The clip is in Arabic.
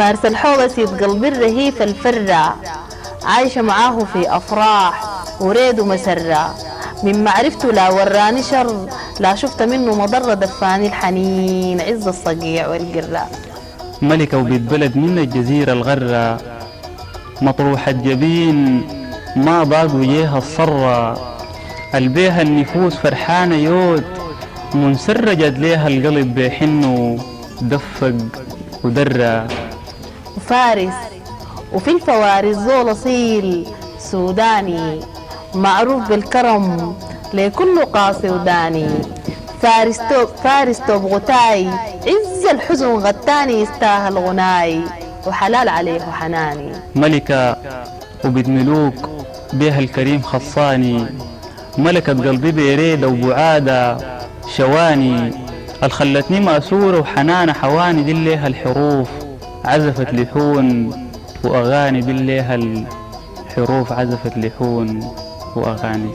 فارس الحوض سيد قلبي الرهيف الفرة، عايشة معاه في أفراح وريد ومسرة. من معرفته لا وراني شر، لا شفت منه مضرة، دفاني الحنين عز الصقيع والقرة. ملكة وبيت بلد من الجزيرة الغرة، مطروح الجبين ما ضاق وجيها الصرة، البيها النفوس فرحانة يوت، منسرجت ليها القلب بحنه دفق ودرة. وفارس وفي الفوارس زول أصيل سوداني، معروف بالكرم لكل قاصي وداني. فارس توب غتاي، عز الحزن غتاني، يستاهل غناي وحلال عليه حناني. ملكة وبيت ملوك بيها الكريم خصاني، ملكة قلبي بيريدة وبعادة شواني، الخلتني مأسورة وحنانة حواني، دي ليها الحروف عزفت لحون وأغاني، دي ليها الحروف عزفت لحون وأغاني.